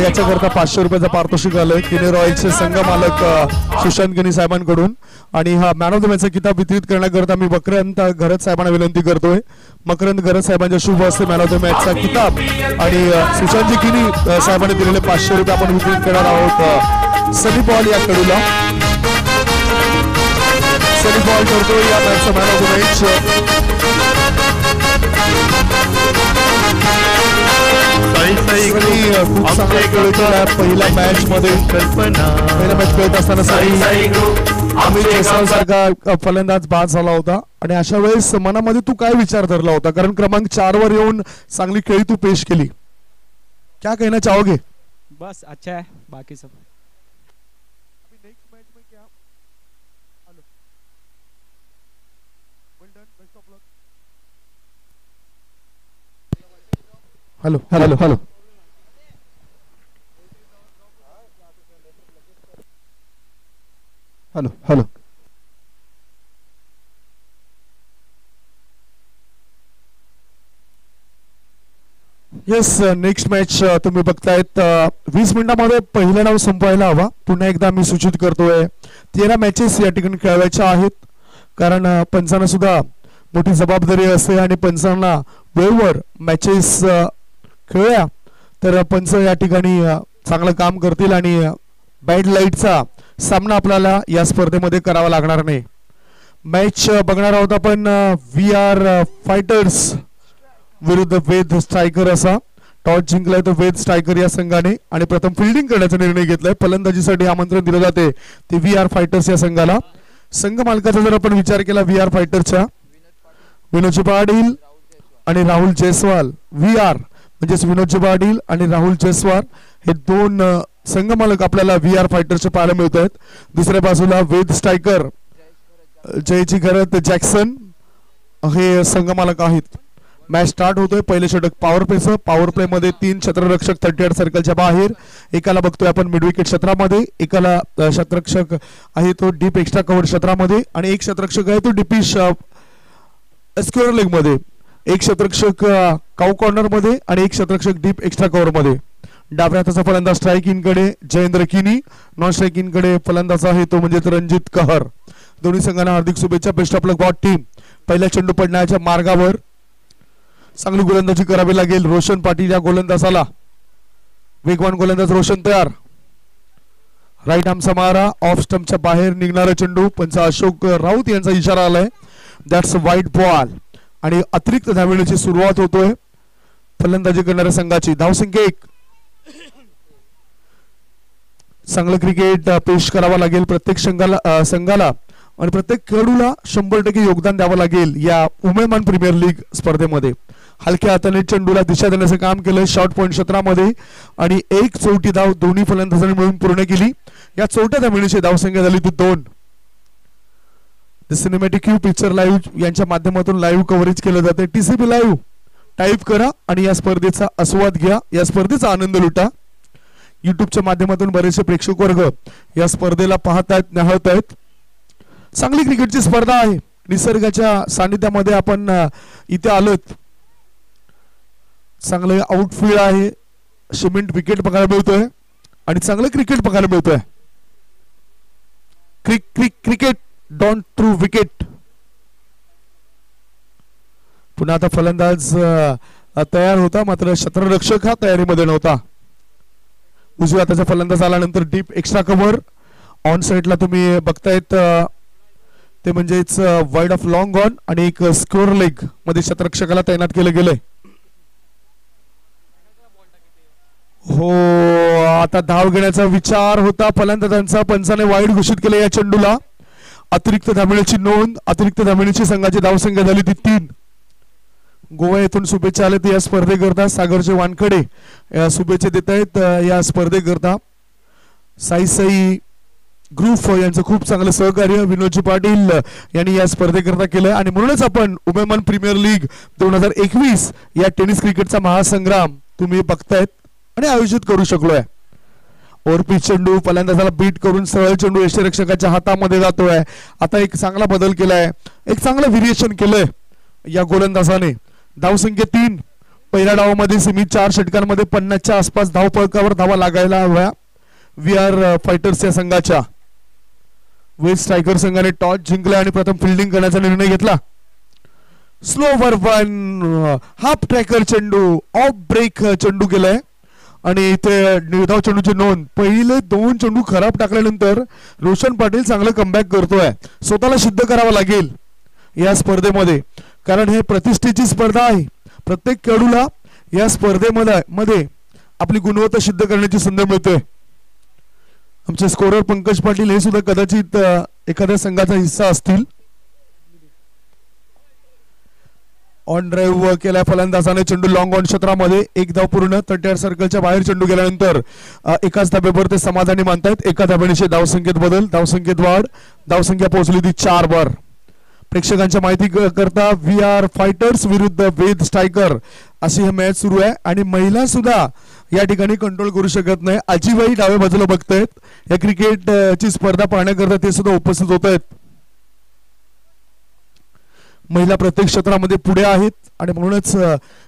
याच्याकरता 500 रुपयाचा पारितोषिक आलंय किने रॉयल्सचे संघ मालक सुशांत गणी साहेबांकडून. आणि हा मॅन ऑफ द मॅचचा किताब वितरित करण्याकरता मी मकरंद घरत साहेबांना विनंती करतोय. मकरंद घरत साहेबांच्या शुभ हस्ते मॅन ऑफ द मॅचचा किताब आणि सुशांतजी गिनी साहेबांनी दिलेले 500 रुपये आपण वितरित करणार आहोत. सनी पॉल या कडूला सनी पॉल करतोय या मॅचचा मॅन ऑफ द मॅच. खूप चांगला खेळ केला पहिल्या मॅच मध्ये. पहिल्या मॅच खेळत असताना अमित जयस्वाल सारखा फलंदाज बाद झाला होता आणि अशा वेळेस मनामध्ये तू काय विचार धरला होता, कारण क्रमांक 4 वर येऊन चांगली खेळी तू पेश केली. क्या कहना चाहोगे? बस अच्छा है, बाकी सब hello hello hello hello hello yes. Next match तुम्ही बघतायत 20 मिनिटांमध्ये पहिलं नाव संपवायला हवा. पुन्हा एकदा मी सूचित करतोय 13 मॅचेस या ठिकाणी खेळवायच्या आहेत, कारण पंचांना सुद्धा मोठी जबाबदारी असते आणि पंचांना वेळेवर मॅचेस खेळल्या तर पंच या ठिकाणी चांगलं काम करतील आणि बॅड लाईटचा सामना आपल्याला या स्पर्धेमध्ये करावा लागणार नाही. मॅच बघणार आहोत आपण VR फायटर्स विरुद्ध वेद स्ट्रायकर असा. टॉस जिंकलाय तो वेद स्ट्रायकर या संघाने आणि प्रथम फिल्डिंग करण्याचा निर्णय घेतलाय. फलंदाजीसाठी आमंत्रण दिलं जाते ते VR फायटर्स या संघाला. संघ मालकाचा जर आपण विचार केला VR फायटरच्या, विनोदजी पाटील आणि राहुल जयस्वाल. VR म्हणजेच विनोदजी पाटील आणि राहुल जयस्वाल हे दोन संघ मालक आपल्याला VR फायटरचे पाहायला मिळत आहेत. दुसऱ्या बाजूला वेद स्ट्रायकर जयजी घरत जॅक्सन हे संघ मालक आहेत. मॅच स्टार्ट होतोय. पहिले षटक पॉवर प्लेचं. पॉवर प्ले मध्ये 3 क्षेत्ररक्षक 38 सर्कलच्या बाहेर. एकाला बघतोय आपण मिड विकेट क्षेत्रामध्ये, एकाला क्षेत्ररक्षक आहे तो डीप एक्स्ट्रा कव्हर क्षेत्रामध्ये आणि एक क्षेत्ररक्षक आहे तो डीपी स्क्वेअर लेग मध्ये. एक क्षेत्ररक्षक काउ कॉर्नर मध्ये आणि एक क्षेत्ररक्षक डीप एक्स्ट्रा कव्हर मध्ये. डाव्या हाताचा फलंदाज स्ट्राईक इन कडे जयेंद्र किनी, नॉन स्ट्राईक इन कडे फलंदाज आहे तो म्हणजे रणजित कहर. दोन्ही संघांना हार्दिक शुभेच्छा. Best of luck both team. पहिला चेंडू पडण्याच्या मार्गावर. चांगली गोलंदाजी करावी लागेल रोशन पाटील या गोलंदाजाला. वेगवान गोलंदाज रोशन तयार. राईट आर्मचा मारा ऑफ स्टंपच्या बाहेर निघणारा चेंडू. पंच अशोक राऊत यांचा इशारा आलाय. दॅट्स वाईट बॉल आणि अतिरिक्त धावेची सुरुवात होतोय फलंदाजी करणाऱ्या संघाची. धावसंख्या 1. चांगलं क्रिकेट पेश करावं लागेल प्रत्येक संघाला आणि प्रत्येक खेळाडूला 100% योगदान द्यावं लागेल या उमेदमान प्रीमियर लीग स्पर्धेमध्ये. हलक्या हाताने चेंडूला दिशा देण्याचं काम केलं शॉर्ट पॉइंट क्षेत्रामध्ये आणि एक चौथी धाव दोन्ही फलंदाजांनी मिळून पूर्ण केली. या चौथ्या धावेची धावसंख्या झाली ती 2. सिनेमॅटिक क्यू पिक्चर लाईव्ह यांच्या माध्यमातून लाईव्ह कव्हरेज केलं जाते. TCP लाईव्ह टाईप करा आणि या स्पर्धेचा आस्वाद घ्या, या स्पर्धेचा आनंद लुटा. युट्यूबच्या माध्यमातून बरेचसे प्रेक्षक वर्ग या स्पर्धेला पाहतायत, निहाळतायत. चांगली क्रिकेटची स्पर्धा आहे. निसर्गाच्या सानिध्यामध्ये आपण इथे आलोत. चांगलं आउटफील्ड आहे. सिमेंट विकेट बघायला मिळतोय आणि चांगलं क्रिकेट बघायला मिळतोय. Cricket down through wicket. पुन्हा आता फलंदाज तयार होता, मात्र क्षेत्ररक्षक हा तयारीमध्ये नव्हता. उजव्या हाताचा फलंदाज आल्यानंतर डीप एक्स्ट्रा कव्हर. ऑन साइडला तुम्ही बघतायत ते म्हणजेच वाईड ऑफ लॉंग ऑन आणि एक स्क्वेअर लेग मध्ये क्षेत्ररक्षकाला तैनात केलं गेलंय. हो, आता धाव घेण्याचा विचार होता फलंदाजांचा. पंचाने वाईड घोषित केलं या चेंडूला. अतिरिक्त धावण्याची नोंद. अतिरिक्त धावण्याची संघाची धावसंख्या झाली ती 3. गोवा येथून शुभेच्छा आले या स्पर्धेकरता. सागरचे वानखडे शुभेच्छा देत आहेत या स्पर्धेकरता. साई ग्रुप यांचं खूप चांगलं सहकार्य विनोदजी पाटील यांनी या स्पर्धेकरता केलं आणि म्हणूनच आपण उमेदमान प्रीमियर लीग 2021 या टेनिस क्रिकेटचा महासंग्राम तुम्ही बघतायत आणि आयोजित करू शकलोय. ओव्हरपिच चेंडू फलंदाजाला बीट करून सरळ चेंडू यष्टिरक्षकाच्या हातामध्ये जातोय. आता एक चांगला बदल केलाय, एक चांगलं व्हेरिएशन केलंय या गोलंदाजाने. धावसंख्या 3. पहिल्या डावामध्ये सीमित 4 षटकांमध्ये 50च्या आसपास धावफलकावर धावा लागायला हव्या वी आर फायटर्स या संघाच्या. वेस्ट स्ट्रायकर संघाने टॉस जिंकला आणि प्रथम फिल्डिंग करण्याचा निर्णय घेतला. स्लो ओव्हर 1 हाफ ट्रॅकर चेंडू ऑफ ब्रेक चेंडू गेलाय आणि इथे निर्धाव चेंडूची नोंद. पहिले 2 चेंडू खराब टाकल्यानंतर रोशन पाटील चांगलं कमबॅक करतोय. स्वतःला सिद्ध करावं लागेल या स्पर्धेमध्ये, कारण हे प्रतिष्ठेची स्पर्धा आहे. प्रत्येक खेळाडूला या स्पर्धेमध्ये आपली गुणवत्ता सिद्ध करण्याची संधी मिळते. आमचे स्कोरर पंकज पाटील हे सुद्धा कदाचित एखाद्या संघाचा हिस्सा असतील. ऑन ड्राईव्ह केल्या फलंदाजाने चेंडू लॉंग ऑन क्षेत्रामध्ये 1 धाव पूर्ण. 38 सर्कलच्या बाहेर चेंडू गेल्यानंतर एकाच धाब्यावर ते समाधानी मानतायत. एका धाब्याने धावसंख्येत बदल, धावसंख्येत वाढ, धावसंख्या पोहोचली ती 4 वर. प्रेक्षकांच्या माहिती करता वी आर फायटर्स विरुद्ध वेद स्ट्रायकर अशी ही मॅच सुरू आहे आणि महिला सुद्धा या ठिकाणी कंट्रोल करू शकत नाही. आजीबाई डाव्या बाजूला बघतायत. या क्रिकेटची स्पर्धा पाहण्याकरता ते सुद्धा उपस्थित होत आहेत. महिला प्रत्येक क्षेत्रामध्ये पुढे आहेत आणि म्हणूनच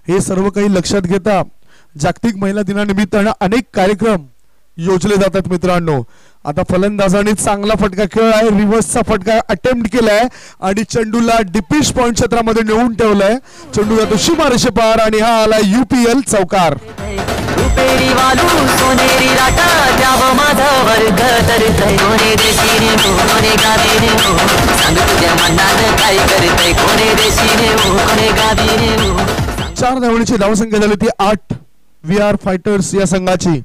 हे सर्व काही लक्षात घेता जागतिक महिला दिनानिमित्तानं अनेक कार्यक्रम योजले जातात मित्रांनो. आता फलंदाजाने चांगला फटका खेळलाय, रिव्हर्सचा फटका अटेम्प्ट केलाय आणि चेंडूला डिपिश पॉइंट क्षेत्रामध्ये नेऊन ठेवलाय. चेंडू जातो सीमारेषे पार आणि हा आला UPL चौकार. चार धावण्याची धावसंख्या झाली ती 8 वी आर फायटर्स या संघाची.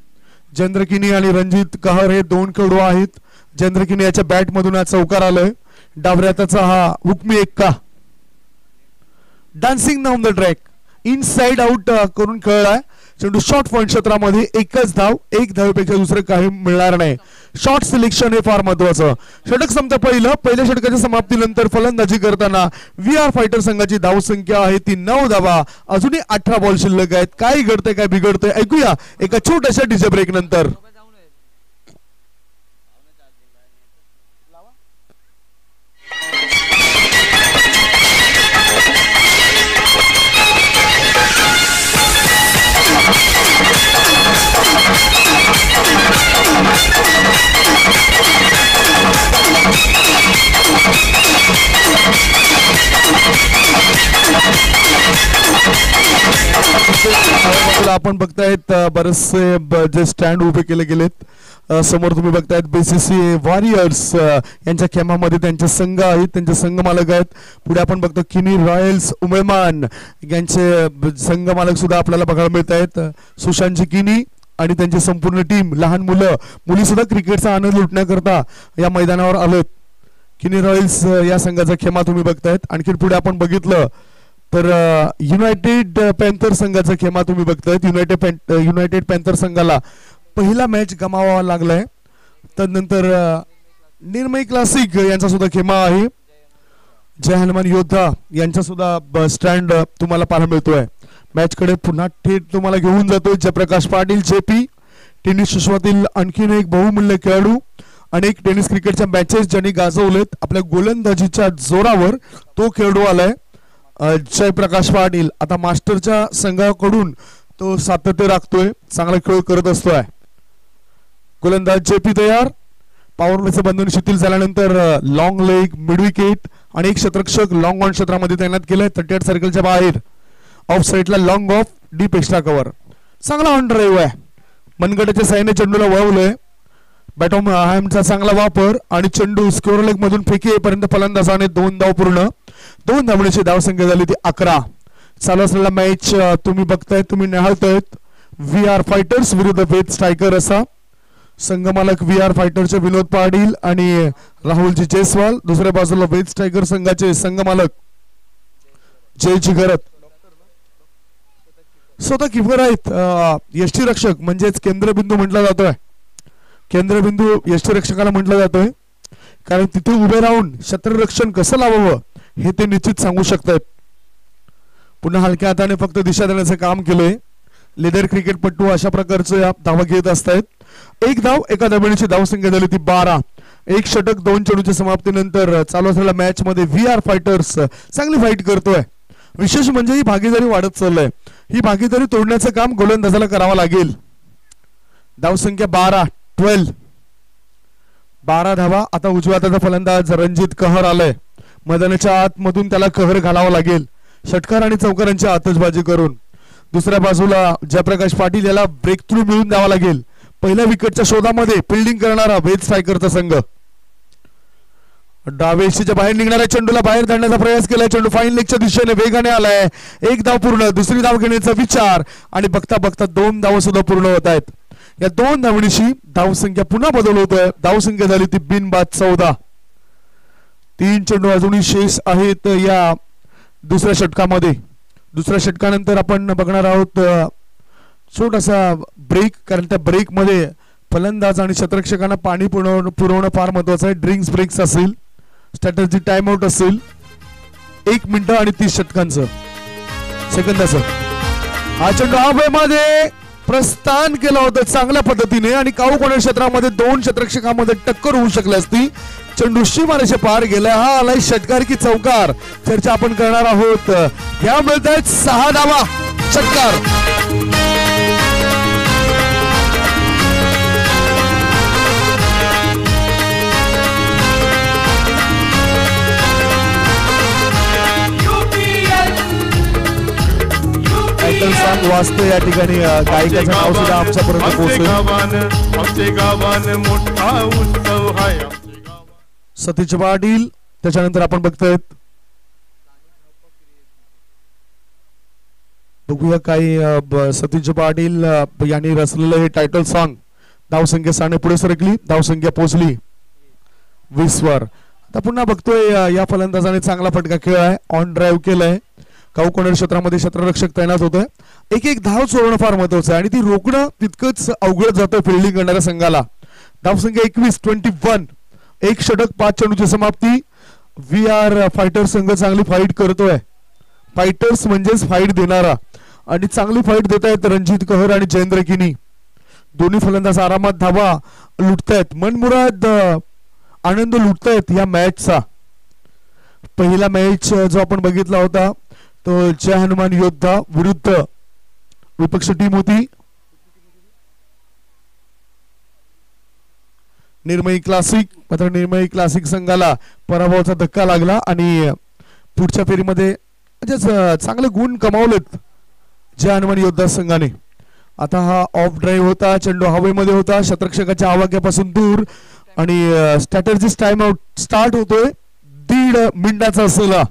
चंद्रकिनी आणि रणजित कहर हे 2 खेळाडू आहेत. चंद्रकिनी याच्या बॅट मधून हा चौकार आलाय. डावऱ्याचा हा हुकमी Ekka dancing on the track inside out करून खेळलाय. चेंडू शॉर्ट पॉइंट क्षेत्रामध्ये एकच धाव, 1 धावेपेक्षा दुसरं काही मिळणार नाही. शॉर्ट सिलेक्शन हे फार महत्वाचं. षटक संपतं पहिल्या षटकाच्या समाप्तीनंतर फलंदाजी करताना वी आर फायटर संघाची धावसंख्या आहे ती 9 धावा. अजूनही 18 बॉल शिल्लक आहेत. काय घडतंय काय बिघडतंय ऐकूया एका छोट्याशा डीजे ब्रेक नंतर. आपण बघतायत बरेचसे जे स्टँड उभे केले गेलेत. समोर तुम्ही बघतायत BCC वॉरियर्स यांच्या खेमामध्ये त्यांचे संघ आहेत, त्यांचे संघ मालक आहेत. पुढे आपण बघतो किनी रॉयल्स उमेमान यांचे संघ मालक सुद्धा आपल्याला बघायला मिळत आहेत. सुशांतजी किनी आणि त्यांची संपूर्ण टीम, लहान मुली सुद्धा क्रिकेटचा आनंद लुटण्याकरता या मैदानावर आलेत. किनी रॉयल्स या संघाचा खेमा तुम्ही बघतायत. आणखी पुढे आपण बघितलं तर युनायटेड पॅन्थर संघाचा खेमा तुम्ही बघतायत. युनायटेड पॅन्थर संघाला पहिला मॅच गमावावा लागलाय. त्यानंतर निर्मय क्लासिक यांचा सुद्धा खेमा आहे. जय हनुमान योद्धा यांचा सुद्धा स्टँड तुम्हाला पाहायला मिळतोय. मॅच कडे पुन्हा थेट तुम्हाला घेऊन जातोय जयप्रकाश पाटील JP. टेनिस विश्वातील आणखीन एक बहुमूल्य खेळाडू. अनेक टेनिस क्रिकेटच्या मॅचेस ज्यांनी गाजवलेत आपल्या गोलंदाजीच्या जोरावर तो खेळाडू आलाय जयप्रकाश पाटील. आता मास्टरच्या संघाकडून तो सातत्य राखतोय, चांगला खेळ करत असतोय. गोलंदाज JP तयार. पॉवर प्लेचं बंधन शिथिल झाल्यानंतर लॉंग लेग, मिड विकेट आणि एक क्षेत्ररक्षक लॉंग ऑन क्षेत्रामध्ये तैनात केलंय. 38 सर्कलच्या बाहेर ऑफ साईडला long of, deep extra cover. चांगला ऑन ड्राईव्ह आहे. मनगटाच्या साईने चेंडूला वळवलंय. बॅटॉम हॅमचा चांगला वापर आणि चेंडू स्क्वेअर लेग मधून फेकीपर्यंत फलंदाजाने 2 धाव पूर्ण. 2 धावण्याची धावसंख्या झाली ती 11. चालू असलेला मॅच तुम्ही बघतायत, तुम्ही निहाळतायत. वी आर फायटर्स विरुद्ध वेद स्ट्रायकर असा. संघमालक वी आर फायटरचे विनोद पाटील आणि राहुलजी जयस्वाल. दुसऱ्या बाजूला वेद स्ट्रायकर संघाचे संघमालक जयजी घरत. स्वतः किपर आहेत. यष्टीरक्षक म्हणजेच केंद्रबिंदू म्हटला जातोय. केंद्रबिंदू यष्टीरक्षकाला म्हटलं जातोय कारण तिथे उभे राहून क्षेत्ररक्षण कसं लावावं हे ते निश्चित सांगू शकतात. पुन्हा हलक्या हाताने फक्त दिशा देण्याचं काम केलंय. लेदर क्रिकेटपटू अशा प्रकारचे धावा घेत असतात. 1 धाव, एका धावेची धावसंख्या झाली ती 12. 1 षटक 2 चेंडूच्या समाप्तीनंतर चालू असलेल्या मॅच मध्ये वी आर फायटर्स चांगली फाईट करतोय. विशेष म्हणजे ही भागीदारी वाढत चाललंय. ही भागीदारी तोडण्याचं काम गोलंदाजाला करावं लागेल. धावसंख्या 12 12 धावा. आता उजव्या हाताचा फलंदाज रणजित कहर आलाय मैदानाच्या आतमधून, त्याला कहर घालावा लागेल षटकार आणि चौकारांची आतषबाजी करून. दुसऱ्या बाजूला जयप्रकाश पाटील याला ब्रेक थ्रू मिळून द्यावा लागेल. पहिल्या विकेटच्या शोधामध्ये फिल्डिंग करणारा वेद स्ट्रायकरचा संघ. डावेशीच्या बाहेर निघणाऱ्या चेंडूला बाहेर धाडण्याचा प्रयास केलाय. चेंडू फाईन लेगच्या दिशेने वेगाने आलाय. एक धाव पूर्ण, दुसरी धाव घेण्याचा विचार आणि बघता बघता 2 धावा सुद्धा पूर्ण होत आहेत. या 2 धावणीशी धावसंख्या पुन्हा बदल होतोय. धावसंख्या झाली ती बिनबाद 14. 3 चेंडू अजूनही शेष आहेत या दुसऱ्या षटकामध्ये. दुसऱ्या षटकानंतर आपण बघणार आहोत छोटासा ब्रेक, कारण त्या ब्रेक मध्ये फलंदाज आणि क्षेत्ररक्षकांना पाणी पुरवणं फार महत्वाचं आहे. ड्रिंक्स ब्रेक्स असेल, स्ट्रॅटजी टाइम आउट असेल 1 मिनिट आणि 30 सेकंदाचं. हा चेंडू हवेमध्ये प्रस्थान केला होता चांगल्या पद्धतीने आणि काऊ कोणा क्षेत्रामध्ये 2 क्षेत्ररक्षकांमध्ये टक्कर होऊ शकली असती. चेंडू सीमारेषे पार गेला. हा आलाय षटकार की चौकार, चर्चा आपण करणार आहोत. या मिळत आहेत 6 धावा. षटकार सॉन्ग वाजतं या ठिकाणी. गायकाचं नाव सुद्धा आमच्यापर्यंत पोहोचेल. सतीश पाटील, त्याच्यानंतर आपण बघतोय बघूया काही सतीश पाटील यांनी रचलेलं हे टायटल सॉन्ग. धावसंख्या साने पुढे सरकली, धावसंख्या पोहोचली 20 वर. आता पुन्हा बघतोय या फलंदाजाने चांगला फटका खेळलाय, ऑन ड्राईव्ह केलाय. काऊ कोणर क्षेत्रामध्ये क्षेत्ररक्षक तैनात होतोय. एक धाव चोरणं फार महत्वाचं आहे आणि ती रोखणं तितकंच अवघड जातं फिल्डिंग करणाऱ्या संघाला. धावसंख्या 21. 1 षटक 5 चेंडूची समाप्ती. VR फायटर संघ चांगली फाईट करतोय. फायटर्स म्हणजेच फाईट देणारा, आणि चांगली फाईट देत आहेत रणजित कहर आणि जयेंद्र किनी. दोन्ही फलंदाज आरामात धावा लुटतायत, मनमुराद आनंद लुटतायत या मॅचचा. पहिला मॅच जो आपण बघितला होता तो जय हनुमान योद्धा विरुद्ध विपक्ष टीम होती निर्मयी क्लासिक. मात्र निर्मयी क्लासिक संघाला पराभवाचा धक्का लागला आणि पुढच्या फेरीमध्ये चांगले गुण कमावलेत जय हनुमान योद्धा संघाने. आता हा ऑफ ड्राईव्ह होता, चेंडू हवेमध्ये होता, क्षेत्ररक्षकाच्या आवाक्यापासून दूर आणि स्ट्रॅटेजिस्ट टाइम आउट स्टार्ट होतोय. 1.5 मिनिटाचा असलेला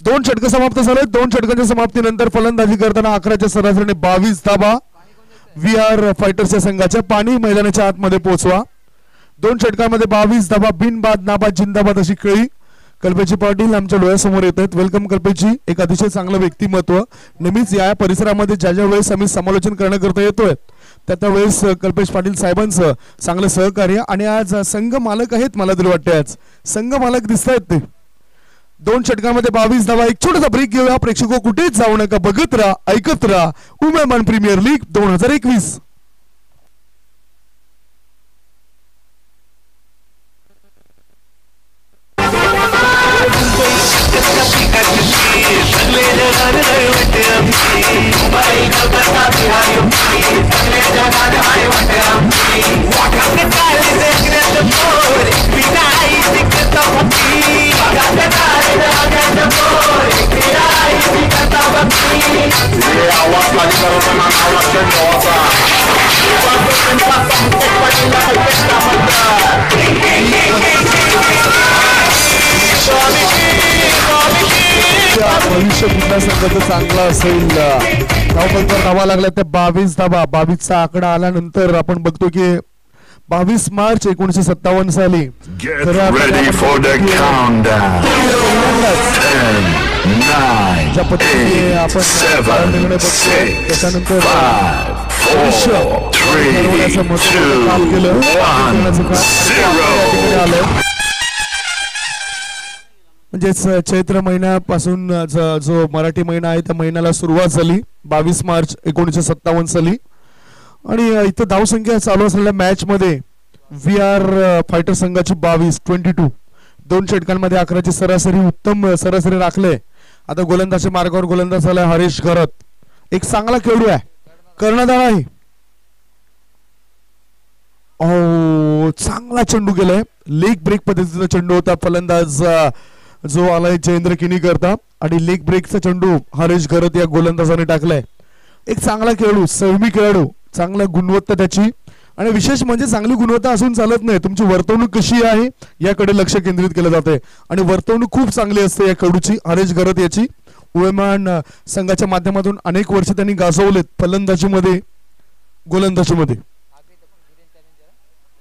2 षटक समाप्त झाले. 2 षटकांच्या समाप्तीनंतर फलंदाजी करताना 11च्या सरासरीने 22 धावा VR फायटर्सच्या संघाच्या. पाणी मैदानाच्या आतमध्ये पोहोचवा. 2 षटकांमध्ये 22 धावा, बिनबाद नाबाद जिंदाबाद अशी खेळी. कल्पेजी पाटील आमच्या डोळ्यासमोर येत आहेत. वेलकम कल्पेजी. एक अतिशय चांगलं व्यक्तिमत्व. नेहमीच या परिसरामध्ये ज्या वेळेस आम्ही समालोचन करण्याकरता येतोय त्या वेळेस कल्पेश पाटील साहेबांचं चांगलं सहकार्य. आणि आज संघ मालक आहेत, मला तरी वाटतंय आज संघ मालक दिसत आहेत ते. 2 षटकांमध्ये 22 धावा. एक छोटासा ब्रेक घेऊया. प्रेक्षक कुठेच जाऊ नका, बघत राहा, ऐकत राहा उमेमान प्रीमियर लीग 2021. भविष्य कुठल्या संघाचं चांगलं असेल. धावफलकावर धावा लागल्या त्या 22 धावा. 22चा आकडा आल्यानंतर आपण बघतो की 22 मार्च 1957 साली ज्या पद्धतीने आपण त्याच्यानंतर काम केलं आलं. म्हणजेच चैत्र महिन्यापासून जो मराठी महिना आहे त्या महिन्याला सुरुवात झाली 22 मार्च 1957 साली. आणि इथं धावसंख्या चालू असलेल्या मॅच मध्ये VR फायटर संघाची 22 2 षटकांमध्ये 11ची सरासरी उत्तम सरासरी राखले. आता गोलंदाजी मार्गावर गोलंदाज झाला हरीश घरत. एक चांगला खेळू आहे, कर्णधार आहे. चांगला चेंडू गेलाय, लेग ब्रेक पद्धतीचा चेंडू होता. फलंदाज जो आलाय जयेंद्र किनी करता आणि लेग ब्रेकचा चेंडू हरीश घरत या गोलंदाजाने टाकलाय. एक चांगला खेळाडू, संयमी खेळाडू, चांगला गुणवत्ता त्याची, आणि विशेष म्हणजे चांगली गुणवत्ता असून चालत नाही, तुमची वर्तवणूक कशी आहे याकडे लक्ष केंद्रित केलं जाते आणि वर्तवणूक खूप चांगली असते या खेळाडूची. हरीश घरत याची उदयमान संघाच्या माध्यमातून अनेक वर्ष त्यांनी गाजवलेत फलंदाजीमध्ये, गोलंदाजीमध्ये.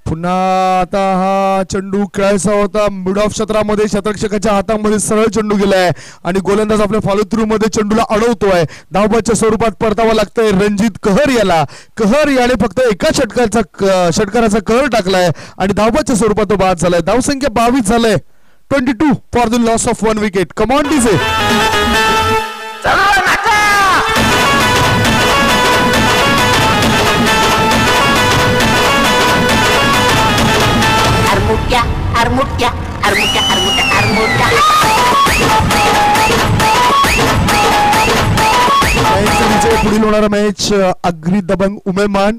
पुन्हा आता हा चेंडू खेळायचा होता मिड ऑफ क्षेत्रामध्ये, शतरक्षकाच्या हातामध्ये सरळ चेंडू गेलाय आणि गोलंदाज आपल्या फॉलो थ्रू मध्ये चेंडूला अडवतोय. धावबाच्या स्वरूपात परतावा लागतंय रणजित कहर याला. कहर याने फक्त एका षटकाराचा कहर टाकलाय आणि धावबाच्या स्वरूपात तो बाद झालाय. धावसंख्या 22 झालंय, 22 for the loss of 1 wicket. Come on DJ. Armutia, armutia, armutia, armutia, armutia. पुढील होणारा मॅच अग्री दबंग उमेमान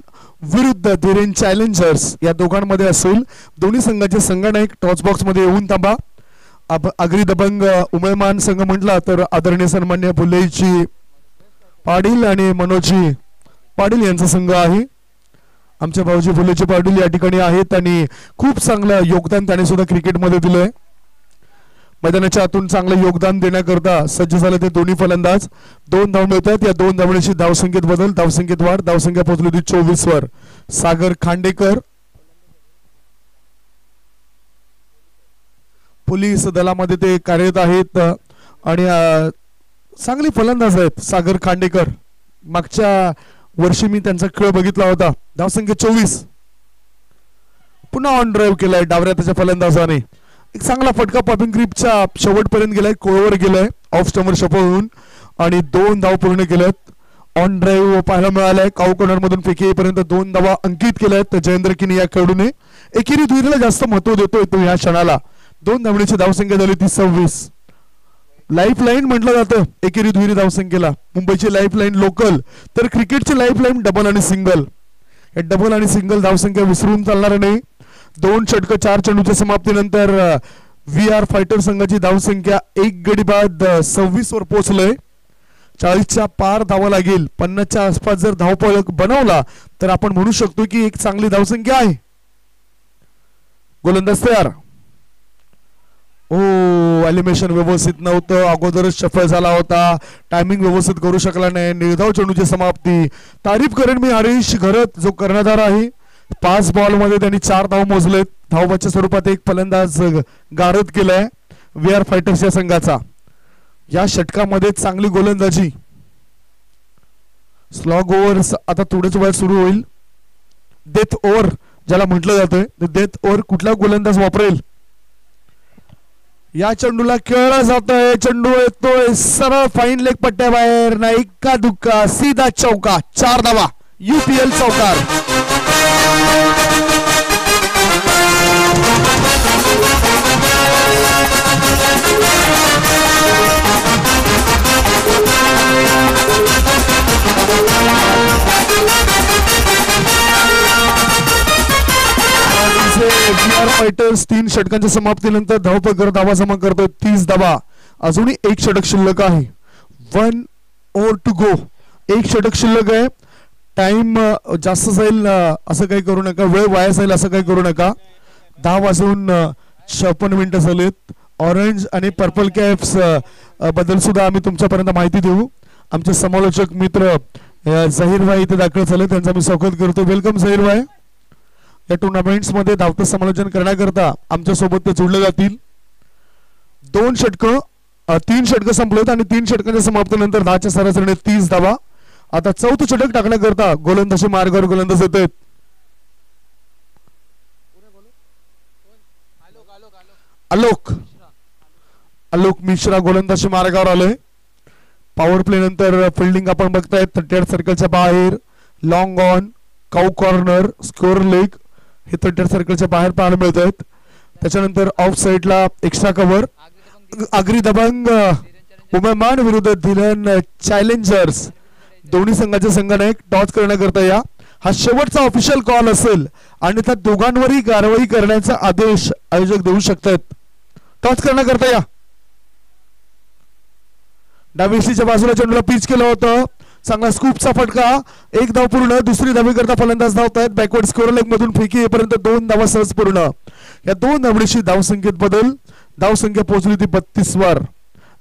विरुद्ध धीरेन चॅलेंजर्स या दोघांमध्ये असेल. दोन्ही संघाचे संघनायक टॉस बॉक्स मध्ये येऊन थांबा. अग्री दबंग उमेमान संघ म्हटला तर आदरणीय सन्मान्य फुलेजी पाटील आणि मनोजी पाटील यांचा संघ आहे. आमच्या भाऊजी फुलेजी पाटील या ठिकाणी आहेत आणि खूप चांगलं योगदान त्याने सुद्धा क्रिकेटमध्ये दिलंय. मैदानाच्या आतून चांगलं योगदान देण्याकरता सज्ज झाले ते दोन्ही फलंदाज. 2 धाव मिळतात, या 2 धावण्याची धावसंख्येत बदल, धावसंख्येत वाढ. धावसंख्या पोहोचली होती 24 वर. सागर खांडेकर पोलीस दलामध्ये ते कार्यरत आहेत आणि चांगली फलंदाज आहेत सागर खांडेकर. मागच्या वर्षी मी त्यांचा खेळ बघितला होता. धावसंख्या 24. पुन्हा ऑन ड्राईव्ह केलाय डावऱ्या त्याच्या फलंदाजाने. एक चांगला फटका पॉपिंग ग्रीपच्या शेवटपर्यंत गेलाय, कोळवर गेलाय ऑफ स्टंपर शपल होऊन आणि 2 धाव पूर्ण केल्यात. ऑन ड्राईव्ह पाहायला मिळालाय. काऊ कॉर्नर मधून फेकी येईपर्यंत 2 धावा अंकित केल्या आहेत जयेंद्र किनी या खेळाडूने. एकेरी दुहेरीला जास्त महत्व देतोय तो या क्षणाला. 2 धावण्याची धावसंख्या झाली ती 26. लाईफ लाईन म्हटलं जातं एकेरी दुहेरी धावसंख्येला. मुंबईची लाईफ लाईन लोकल, तर क्रिकेटची लाईफ लाईन डबल आणि सिंगल. या डबल आणि सिंगल धावसंख्या विसरून चालणार नाही. 2 षटक 4 चेंडूच्या समाप्तीनंतर VR फायटर संघाची धावसंख्या 1 गडी बाद 26 वर पोहोचलोय. 40च्या पार धावा लागेल. 50च्या आसपास जर धावफलक बनवला तर आपण म्हणू शकतो की एक चांगली धावसंख्या आहे. गोलंदाज तयार. एलिमिनेशन व्यवस्थित नव्हतं, अगोदरच सफल झाला होता, टायमिंग व्यवस्थित करू शकला नाही. निर्धाव चेंडूची समाप्ती. तारीफ करेन मी हरीश घरत जो कर्णधार आहे. 5 बॉल मध्ये त्यांनी 4 धाव मोजलेत. धावबाच्या स्वरूपात एक फलंदाज गारद केलाय VR फायटर्स या संघाचा. या षटकामध्ये चांगली गोलंदाजी. स्लॉग ओव्हर आता थोड्याच वेळात सुरू होईल. डेथ ओव्हर ज्याला म्हटलं जातंय, डेथ ओव्हर कुठला गोलंदाज वापरेल. या चेंडूला खेळला जातोय. चेंडू येतोय सरळ फाईन लेग पट्ट्याबाहेर, ना इक्का दुक्का सीधा चौका. 4 धावा. UPL चौकार. VR फायटर्स 3 षटकांच्या समाप्तीनंतर धावपकर धावा जमा करतोय 30 धावा. अजूनही 1 षटक शिल्लक आहे. 1 ओव्हर टू गो. 1 षटक शिल्लक आहे. टाइम जास्त जाईल असं काही करू नका, वेळ वाया जाईल असं काही करू नका. 10 वाजून 56 मिनिटं झालीत. ऑरेंज आणि पर्पल कॅप्स बद्दल सुद्धा आम्ही तुमच्यापर्यंत माहिती देऊ. आमचे समालोचक मित्र झहीर भाई इथे दाखल झाले, त्यांचा मी स्वागत करतो. वेलकम झहीर भाई. या टुर्नामेंट्स मध्ये धावतं समालोचन करण्याकरता आमच्या सोबत ते जोडले जातील. 3 षटक संपलेत आणि 3 षटकांच्या समाप्तीनंतर 10च्या सरासरीने 30 धावा. आता 4थं षटक टाकण्याकरता गोलंदाजी मार्गावर गोलंदाज येत आहेत. आलोक मिश्रा गोलंदाजी मार्गावर आलोय. पॉवर प्ले नंतर फिल्डिंग आपण बघताय 38 सर्कलच्या बाहेर. Long on, cow corner, score leg हे 38 सर्कलच्या बाहेर पाहायला मिळत आहेत. त्याच्यानंतर ऑफ साइडला एक्स्ट्रा कव्हर. अग्री दबंग उमेमान विरुद्ध धीरन चॅलेंजर्स. दोन्ही संघाचे संघनायक टॉस करण्याकरता या. हा शेवटचा ऑफिशियल कॉल असेल आणि त्या दोघांवरही कारवाई करण्याचा आदेश आयोजक देऊ शकतात. टॉस करण्याकरता या. डावीच्या बाजूला चेंडूला पिच केलं होतं. चांगला स्कूपचा फटका. एक धाव पूर्ण. दुसरी धावी करता फलंदाज धावतायत. बॅकवर्ड स्कोअर लेग मधून फेकी येईपर्यंत 2 धावा सहज पूर्ण. या 2 धावडीशी धावसंख्येत बदल. धावसंख्या पोहोचली ती 32 वर.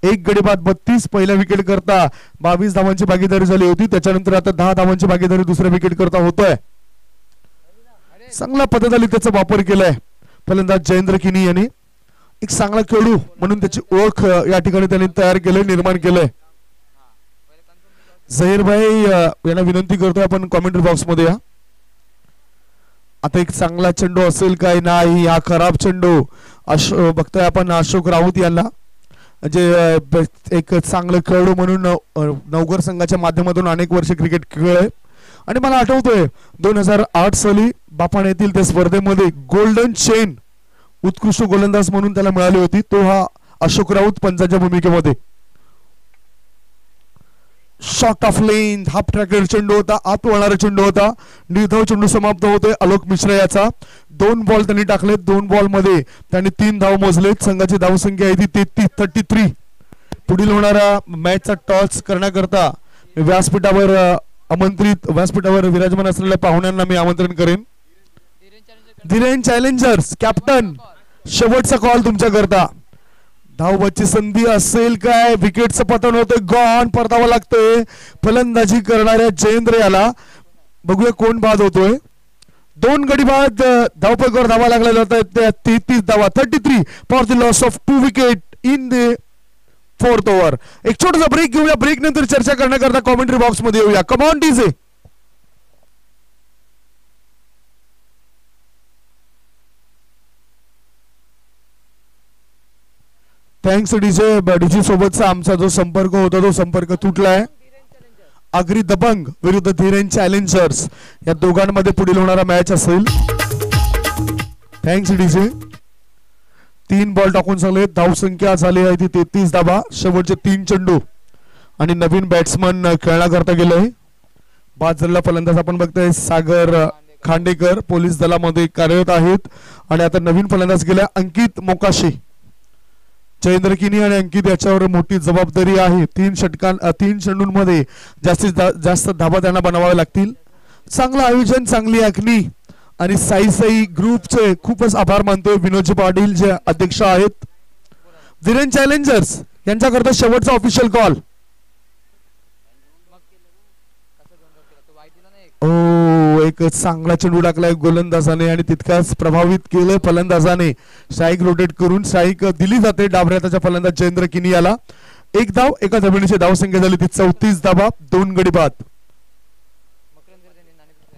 एक गडी बाद 32. पहिल्या विकेट करता 22 धावांची भागीदारी झाली होती. त्याच्यानंतर आता 10 धावांची भागीदारी दुसऱ्या विकेट करता होतोय. चांगल्या पद्धतीने त्याचा वापर केलाय फलंदाज जयेंद्र किनी यांनी. एक चांगला खेळू म्हणून त्याची ओळख या ठिकाणी त्यांनी तयार केलंय, निर्माण केलंय. झहीर भाई यांना विनंती करतोय आपण कॉमेंट्री बॉक्स मध्ये या. आता एक चांगला चेंडू असेल काय नाही. हा खराब चेंडू बघतोय आपण अशोक राऊत यांना, म्हणजे एक चांगलं खेळाडू म्हणून नवघर संघाच्या माध्यमातून अनेक वर्ष क्रिकेट खेळलोय आणि मला आठवतोय 2008 साली बापाण येथील त्या स्पर्धेमध्ये गोल्डन चेन उत्कृष्ट गोलंदाज म्हणून त्याला मिळाली होती. तो हा अशोक राऊत पंचांच्या भूमिकेमध्ये. शॉर्ट ऑफ लेन हाफ ट्रॅकेड चेंडू होता. आत वळणारा चेंडू होता. निर्धाव चेंडू समाप्त होतोय आलोक मिश्रा याचा. 2 बॉल त्यांनी टाकले. 2 बॉल मध्ये त्यांनी 3 धाव मोजलेत. संघाची धावसंख्या आहे ती 33. पुढील होणारा मॅचचा टॉस करण्याकरता व्यासपीठावर व्यासपीठावर विराजमान असलेल्या पाहुण्यांना मी आमंत्रण करेन. धीरेन चॅलेंजर्स कॅप्टन, शेवटचा कॉल तुमच्या करता. धावबाची संधी असेल काय. विकेटचं पतन होतंय. गॉन परतावं लागतंय फलंदाजी करणाऱ्या जयेंद्र याला. बघूया कोण बाद होतोय. 2 गडी बाद. धावपैकीवर धावा लागल्या जातात 33 धावा. 33 for the loss of 2 wicket in the 4th over. एक छोटासा ब्रेक घेऊया. ब्रेक नंतर चर्चा करण्याकरता कॉमेंट्री बॉक्स मध्ये येऊया. Come on DJ. Thanks DJ सोबतचा आमचा जो संपर्क होता तो संपर्क तुटलाय. आगरी दबंग विरुद्ध धीरेन चॅलेंजर्स या दोघांमध्ये पुढील होणारा मॅच असेल. Thanks DJ. 3 बॉल टाकून झाले. धावसंख्या झाली आहे ती 33 धावा. शेवटचे 3 चेंडू आणि नवीन बॅट्समन खेळण्याकरता गेलोय. बाद झालेला फलंदाज आपण बघतोय सागर खांडेकर, पोलीस दलामध्ये कार्यरत आहेत. आणि आता नवीन फलंदाज गेला अंकित मोकाशी. जयेंद्र किनी आणि अंकित याच्यावर मोठी जबाबदारी आहे. 3 चेंडूंमध्ये जास्तीत जास्त धाबा त्यांना बनवाव्या लागतील. चांगलं आयोजन, चांगली आखणी आणि साई ग्रुपचे खूपच आभार मानतोय. विनोदजी पाटील जे अध्यक्ष आहेत. धीरेन चॅलेंजर्स यांच्याकरता शेवटचा ऑफिशियल कॉल. एक चांगला चेंडू टाकलाय गोलंदाजाने आणि तितकाच प्रभावित केलं फलंदाजाने. स्ट्राईक रोटेट करून स्ट्राईक दिली जाते डावऱ्या त्याच्या फलंदाज जयेंद्र किनी याला. 1 धाव. एका धावणीची धावसंख्या झाली ती 34 धावा. 2 गडी बाद.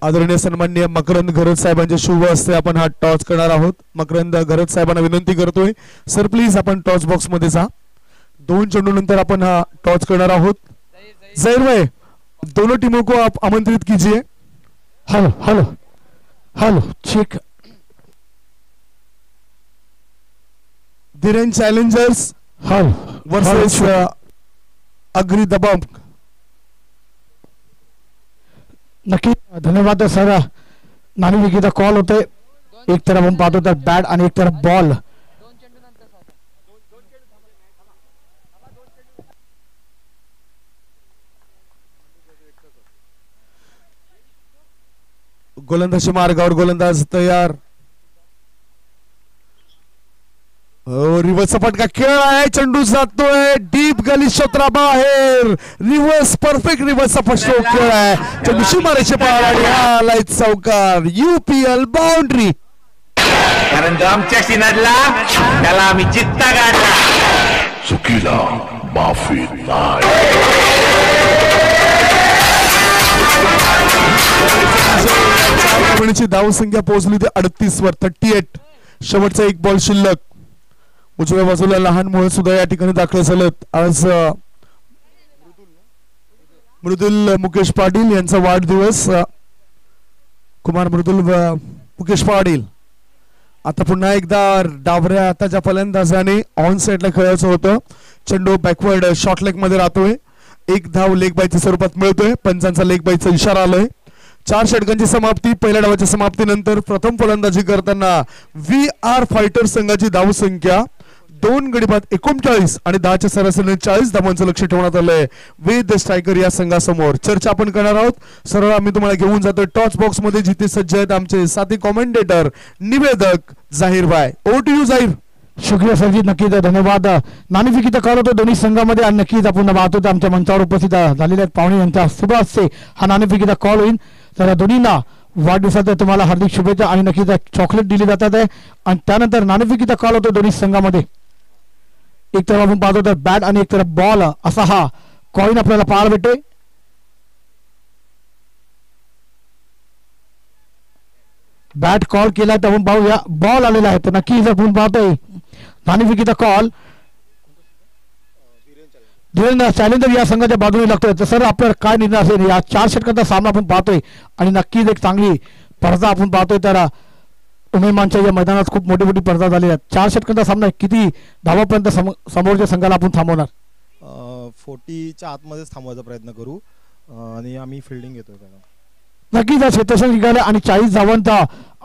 आदरणीय सन्माननीय मकरंद घरत साहेबांच्या शुभ हस्ते आपण हा टॉस करणार आहोत. मकरंद घरत साहेबांना विनंती करतोय सर प्लीज आपण टॉस बॉक्स मध्ये जा. 2 चेंडू नंतर आपण हा टॉस करणार आहोत. जहीर भाई दोनों टीमों को आप आमंत्रित कीजिए. Hello hello hello check. Dhiren challengers versus Agri Dabang. नक्की धन्यवाद सर. नानी विकीचा कॉल होते. एक तरफ हम पाहतो तर बॅट आणि एक तरफ बॉल. गोलंदाजी मार्गावर गोलंदाज तयार. रिव्हर्सचा फटका खेळ आहे. चेंडू जातोय डीप गली क्षेत्राबाहेर. रिव्हर्स परफेक्ट रिव्हर्सचा फटका खेळ आहे. चेंडू शिमारेचे पार आणि आलाय चौकार. UPL boundary. कारण जो आमच्याशी नडला त्याला आम्ही चित्ता काढला. चुकीला माफी नाही. धावसंख्या पोहोचली ती 38 वर. 38. शेवटचा 1 बॉल शिल्लक. उजव्या बाजूला लहान मुळे सुद्धा या ठिकाणी दाखल झालेत. आज मृदुल मुकेश पाटील यांचा वाढदिवस. कुमार मृदुल मुकेश पाटील. आता पुन्हा एकदा डावऱ्या हाताच्या फलंदाजाने ऑन साइडला खेळायचं होतं. चेंडू बॅकवर्ड शॉर्ट लेग मध्ये राहतोय. एक धाव लेग बायच्या स्वरूपात मिळतोय. पंचांचा लेग बायचा इशारा आलोय. 4 षटकांची समाप्ती. पहिल्या डावाच्या समाप्तीनंतर प्रथम फलंदाजी करताना VR फायटर संघाची धावसंख्या 2 गडी बाद 39 आणि 10च्या सरासरीने 40 धावांचं लक्ष ठेवण्यात आलंय विथ स्ट्रायकर या संघासमोर. चर्चा आपण करणार आहोत. सरळ आम्ही तुम्हाला घेऊन जातोय टॉच बॉक्स मध्ये, जिथे सज्ज आहेत आमचे साथी कॉमेंटेटर निवेदक जाहीर भाई. ओव्हर टू यू जाहीर. शुक्रिया सरजी, नक्कीच धन्यवाद. नाणेफेकीचा कॉल होतो दोन्ही संघामध्ये आणि नक्कीच आपण पाहतो आमच्या मंचावर उपस्थित झालेल्या पाहुणे यांच्या शुभ हस्ते हा नाणेफेकीचा कॉल होईल. तर दोन्हींना वाढदिवसाच्या तुम्हाला हार्दिक शुभेच्छा आणि नक्कीच चॉकलेट दिली जातात आहे. आणि त्यानंतर नाणेफेकीचा कॉल होतो दोन्ही संघामध्ये. एक तरफ आपण पाहतो तर बॅट आणि एक तरफ बॉल असा हा कॉइन आपल्याला पाहायला भेटतोय. बॅट कॉल केला तर आपण पाहूया बॉल आलेला आहे. तर नक्कीच आपण पाहतोय नाणेफेकीचा कॉल धीरेंद्र चॅलेंजर या संघाच्या बाजूने लागतोय. तर सर आपल्याला काय निर्णय असेल या 4 षटकांचा सामना आपण पाहतोय आणि नक्कीच एक चांगली स्पर्धा आपण पाहतोय. तर उमेमानच्या या मैदानात खूप मोठी मोठी स्पर्धा झाली आहे. 4 षटकांचा सामना किती धावापर्यंत समोरच्या संघाला आपण थांबवणार? 40च्या आतमध्येच थांबवायचा प्रयत्न करू आणि आम्ही फिल्डिंग घेतोय. नक्कीच क्षेत्ररक्षण निघाले आणि 40 धावांचा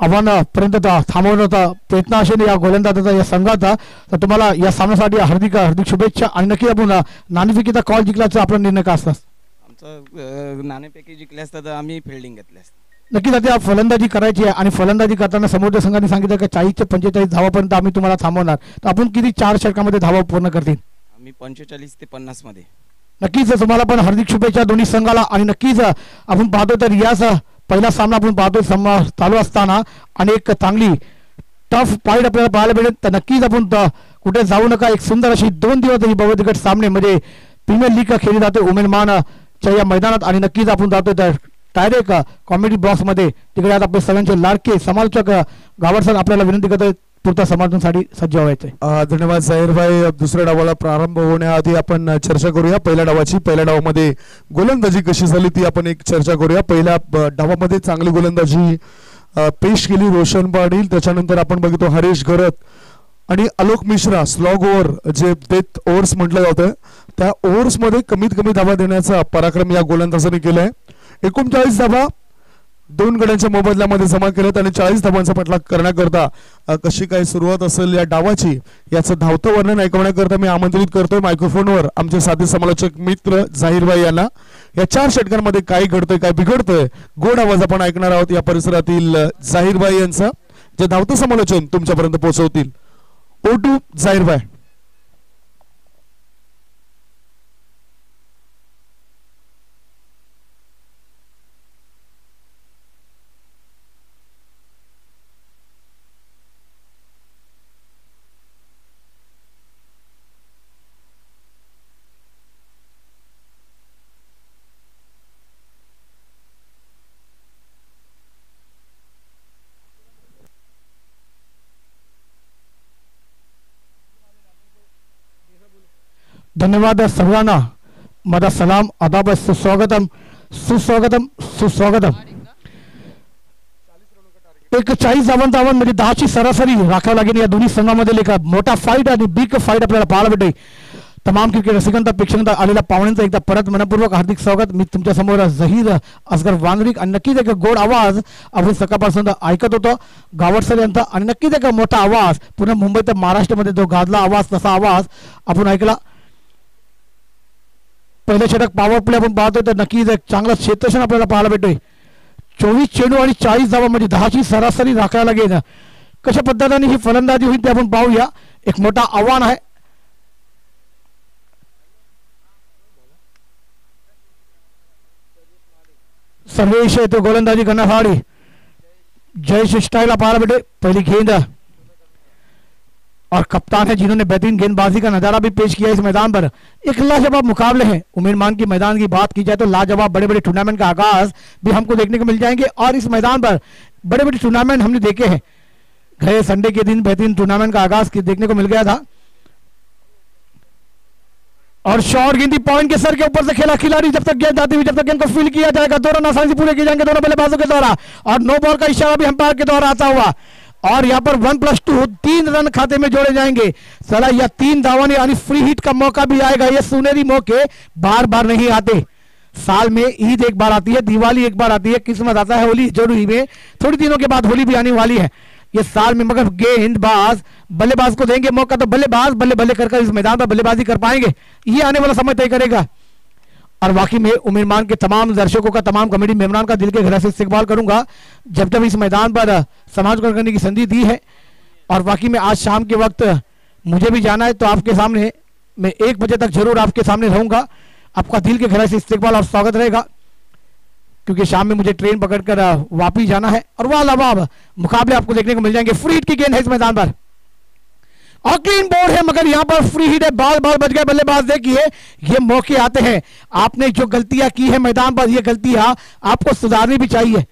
आव्हानापर्यंत थांबवण्याचा प्रयत्न असेल या गोलंदाजाचा या संघाचा. तर तुम्हाला या सामन्यासाठी हार्दिक हार्दिक शुभेच्छा आणि नक्की आपण नाणेफेकीचा कॉल जिंकल्याचा आपला निर्णय का असतात? आमचं नाणेफेकी जिंकले असतं तर आम्ही फिल्डिंग घेतले असते. नक्कीच आता फलंदाजी करायची आहे आणि फलंदाजी करताना समोरच्या संघाने सांगितलं की 40 ते 45 धावापर्यंत आम्ही तुम्हाला थांबवणार. तर आपण किती 4 षटकामध्ये धावा पूर्ण करतील? आम्ही 45 ते 50 मध्ये. नक्कीच तुम्हाला पण हार्दिक शुभेच्छा दोन्ही संघाला. आणि नक्कीच आपण पाहतो तर याच पहिला सामना आपण पाहतो चालू असताना आणि एक चांगली टफ फाईट आपल्याला पाहायला मिळेल. तर नक्कीच आपण कुठे जाऊ नका. एक सुंदर अशी 2 दिवस ही भव्यदिगट सामने म्हणजे प्रीमियर लीग खेळली जाते उमेदमानच्या या मैदानात. आणि नक्कीच आपण जातो तर डायरेक्ट कॉमेडी बॉक्स मध्ये तिकडे आज आपले सगळ्यांचे लाडके समालोचक गावडसर आपल्याला विनंती करतोय पुढच्या समर्थनासाठी सज्ज व्हायचे. धन्यवाद जाहीर भाई. दुसऱ्या डावाला प्रारंभ होण्याआधी आपण चर्चा करूया पहिल्या डावाची. पहिल्या डावामध्ये गोलंदाजी कशी झाली ती आपण एक चर्चा करूया. पहिल्या डावामध्ये चांगली गोलंदाजी पेश केली रोशन पाटील. त्याच्यानंतर आपण बघतो हरीश घरत आणि आलोक मिश्रा स्लॉग ओव्हर जे डेथ ओव्हर्स म्हटलं जातं त्या ओव्हर्स मध्ये कमीत कमी धावा देण्याचा पराक्रम या गोलंदाजाने केलाय. 39 धावा 2 गड्यांच्या मोबदल्यामध्ये जमा केल्यात आणि 40 धावांचा पाठलाग करण्याकरता कशी काय सुरुवात असेल या डावाची याचं धावतं वर्णन ऐकवण्याकरता मी आमंत्रित करतोय मायक्रोफोनवर आमचे साथी समालोचक मित्र जाहीरभाई यांना. या 4 षटकांमध्ये काय घडतंय काय बिघडतंय गोड आवाज आपण ऐकणार आहोत या परिसरातील जाहीरभाई यांचा, जे धावतं समालोचन तुमच्यापर्यंत पोहोचवतील. O two जाहीरभाई. धन्यवाद सर्वांना. माझा सलाम आदाब सुस्वागतम सुस्वागतम सुस्वागतम. एक 40 धावांचा आव्हान म्हणजे 10ची सरासरी राखावं लागेल या दोन्ही संघामध्ये. एक मोठा फाईट आणि बिग फाईट आपल्याला पाहायला भेटेल. तमाम क्रिकेट रसिकांचा प्रेक्षकांचा आलेल्या पाहुण्यांचं एकदा परत मनपूर्वक हार्दिक स्वागत. मी तुमच्या समोर जहीर असगर वांगरिक आणि नक्कीच एक गोड आवाज आपण सकाळपासून ऐकत होतो गावडसर यांचा. आणि नक्कीच एक मोठा आवाज पुन्हा मुंबई ते महाराष्ट्रामध्ये जो गाजला आवाज तसा आवाज आपण ऐकला. पहिले षटक पॉवर प्ले आपण पाहतोय तर नक्कीच एक चांगला क्षेत्ररक्षण आपल्याला पाहायला भेटतोय. 24 चेंडू आणि 40 धावा म्हणजे 10ची सरासरी राखायला लागेल. कशा पद्धतीने ही फलंदाजी होईल ते आपण पाहूया. एक मोठा आव्हान आहे. सर्वेश येतो गोलंदाजी करण्यासाठी जयेश स्टाइला पाहायला भेटे. पहली गेंद और कप्तान है जिन्होंने बेहतरीन गेंदबाजी का नजारा भी पेश किया इस मैदान पर. एक लाजवाब मुकाबले हैं. उमेदमान की मैदान की बात की जाए तो लाजवाब बड़े बड़े टूर्नामेंट का आगाज भी हमको देखने को मिल जाएंगे और इस मैदान पर बड़े बड़े टूर्नामेंट हमने देखे हैं. गए संडे के दिन बेहतरीन टूर्नामेंट का आगाज देखने को मिल गया था और शॉर्ट गेंद पॉइंट के सर के ऊपर से खेला खिलाड़ी जब तक गेंद आती हुई जब तक गेंद को फील किया जाएगा 2 रन आसानी से पूरे किए जाएंगे दोनों बल्लेबाजों के द्वारा और नो बॉल का इशारा भी अंपायर के द्वारा आता हुआ. और यहाँ पर 1+2 3 रन खाते में जोड़े जाएंगे। सला या 3 दावों ने यानी फ्री हिट का मौका भी आएगा। ये सुनहरी मौके बार बार नहीं आते। साल में ईद एक बार आती है, दिवाली एक बार आती है, किस्मत आता है होली जरूरी में, थोड़ी दिनों के बाद होली भी आने वाली है ये साल में। मगर गेंदबाज बल्लेबाज को देंगे मौका तो बल्लेबाज बल्ले बल्ले कर इस मैदान पर बल्लेबाजी कर पाएंगे, ये आने वाला समय तय करेगा। और वाकई में उम्मीदवार के तमाम दर्शकों का, तमाम कमेटी मेंबरान का दिल के गहराई से इस्तकबाल करूंगा जब जब इस मैदान पर समाज को करने की संधि दी है। और वाकई में आज शाम के वक्त मुझे भी जाना है, तो आपके सामने मैं 1 बजे तक जरूर आपके सामने रहूंगा। आपका दिल के गहराई से इस्तकबाल और स्वागत रहेगा, क्योंकि शाम में मुझे ट्रेन पकड़कर वापिस जाना है। और वह लावाब मुकाबले आपको देखने को मिल जाएंगे। फ्री हिट की गेंद है इस मैदान पर और क्लीन बोर्ड है, मगर यहां पर फ्री हिट है, बाल बाल बच गए बल्लेबाज। देखिए ये मौके आते हैं, आपने जो गलतियां की है मैदान पर, ये गलतियां आपको सुधारनी भी चाहिए।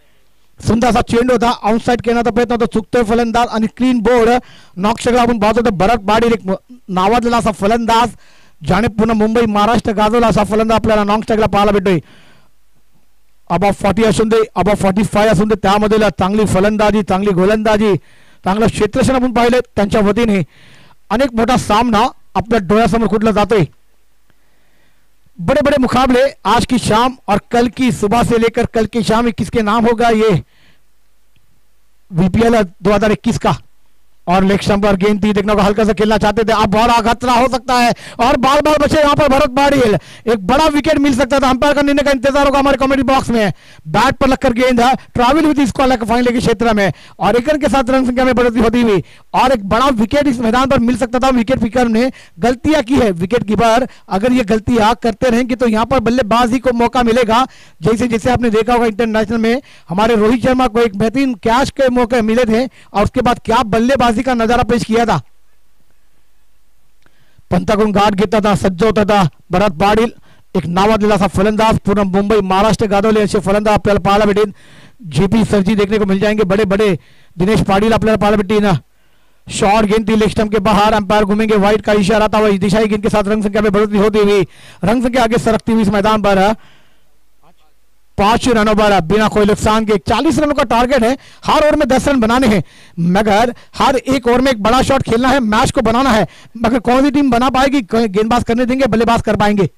सुंदर सा चेंडू होता आउटसाइड केला तो प्रयत्न होता चुकतोय फलंदाज आणि क्लीन बोर्ड नॉक सगळं आपण पाहतो तर भरत पाटील एक नावाजलेला असा फलंदाज, ज्याने पुन्हा मुंबई महाराष्ट्र गाजवला असा फलंदाज आपल्याला नॉक सगळा पाहायला भेटतोय। अबाव 40 असून दे, अबाव 45 असून दे, त्यामध्ये चांगली फलंदाजी, चांगली गोलंदाजी, चांगलं क्षेत्ररक्षण आपण पाहिले त्यांच्या वतीने। अनेक मोठा सामना अपने डोळ्यासमोर कुठला जातोय। बड़े बड़े मुकाबले आज की शाम और कल की सुबह से लेकर कल की शाम में किसके नाम होगा ये VPL 2021 का। और लेग स्टंप पर गेंद थी, देखने को हल्का सा खेलना चाहते थे, अब बड़ा खतरा हो सकता है और बाल बाल बचे यहाँ पर भरत पाटिल। एक बड़ा विकेट मिल सकता था, अंपायर का निर्णय का इंतजार होगा हमारे कमेटी बॉक्स में। बैट पर लगकर गेंद है, ट्रैवल हुई थी इसको फाइनल के क्षेत्र में और एक रन के साथ रन संख्या में बढ़ोतरी होती हुई और एक बड़ा विकेट इस मैदान पर मिल सकता था। विकेट कीपर ने गलतियां की है, विकेट कीपर अगर ये गलतियां करते रहेंगे तो यहाँ पर बल्लेबाजी को मौका मिलेगा। जैसे जैसे आपने देखा होगा इंटरनेशनल में हमारे रोहित शर्मा को एक बेहतरीन कैच के मौके मिले थे और उसके बाद क्या बल्लेबाजी का नजारा पेश किया था। पंताकडून गाठ घेता था, सज्ज होता था भरत पाटील, एक नावाजलेला असा फलंदाज, पूर्ण मुंबई महाराष्ट्र गाजवले असे फलंदाज आपल्याला पाहायला भेटेल। जेपी सरजी देखने को मिल जाएंगे, बड़े बड़े दिनेश पाटिल आपल्याला पाहायला भेटेल। शॉर्ट गेंद थी लेग स्टंप के बाहर, अंपायर घूमेंगे, वाइड का इशारा था, वही दिशाई गेंद के साथ रंग संख्या में बढ़ोतरी होती हुई, रंग संख्या आगे सरकती हुई इस मैदान पर 5 रनों पर बिना कोई नुकसान के 40 रनों का टारगेट है। हर ओवर में 10 रन बनाने हैं, मगर हर एक ओवर में एक बड़ा शॉट खेलना है, मैच को बनाना है। मगर कौन सी टीम बना पाएगी, गेंदबाज करने देंगे, बल्लेबाज कर पाएंगे।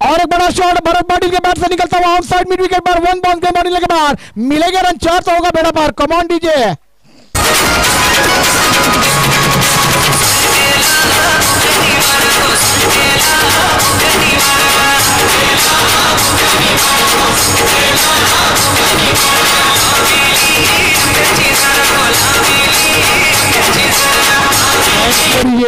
और एक बड़ा शॉट भरत पाटिल के बैट से निकलता हुआ आउटसाइड मिड विकेट पर 1 बाउंस के मारने के बाद मिलेगा रन 4 तो होगा बेड़ा पार। Come on DJ.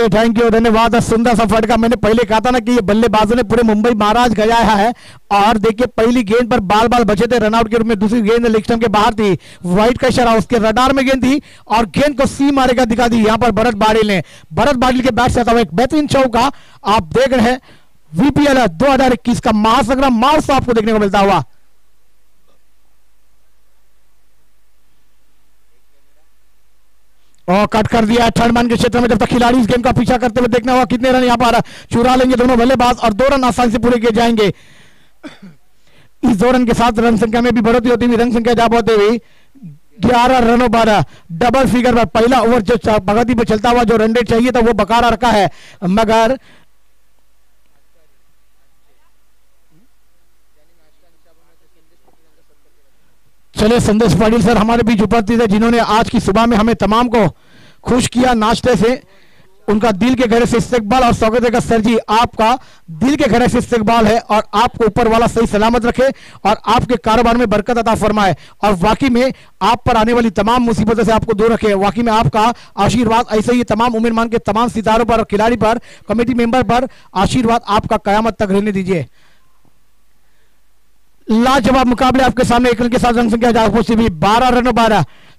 Thank you, धन्यवाद। सुंदर सा फटका, मैंने पहले कहा था ना कि ये बल्लेबाजों ने पूरे मुंबई महाराज गजाया है। और देखिए पहली गेंद पर बाल बाल बचे थे रनआउट के रूप में, दूसरी गेंद लेग स्टंप के बाहर थी, वाइड का इशारा, उसके रडार में गेंद थी और गेंद को सी मारेगा दिखा दी यहाँ पर भरत पाटिल ने। भरत पाटिल के बैट से आता हुआ एक बेहतरीन चौका आप देख रहे हैं। VPL 2021 का महासंग्राम मार्च आपको देखने को मिलता हुआ। और कट कर दिया थर्ड मैन के क्षेत्र में। जब तक खिलाड़ी इस गेम का पीछा करते हुए देखना होगा कितने रन यहाँ पर चुरा लेंगे दोनों बल्लेबाज और 2 रन आसानी से पूरे किए जाएंगे। इस 2 रन के साथ रन संख्या में भी बढ़ोतरी होती हुई, रन संख्या जा होते हुई 11 रनों पर डबल फिगर पर पहला ओवर जो प्रगति पे चलता हुआ जो रन रेट चाहिए था वो बरकरार रखा है। मगर चले संदेश पाटिल सर हमारे बीच उपस्थित है, जिन्होंने आज की सुबह में हमें तमाम को खुश किया नाश्ते से। उनका दिल के गहरे से इस्तकबाल और स्वागत है सर जी। आपका दिल के गहरे से इस्तकबाल है और आपको ऊपर वाला सही सलामत रखे और आपके कारोबार में बरकत अता फरमाए और वाकई में आप पर आने वाली तमाम मुसीबतों से आपको दूर रखे। वाकई में आपका आशीर्वाद ऐसे ही तमाम उम्मीदवार के तमाम सितारों पर, खिलाड़ी पर, कमेटी मेंबर पर आशीर्वाद आपका कयामत तक रहने दीजिए। लाजवाब मुकाबले आपके सामने, एक रन के साथ रन संख्या 12 रनों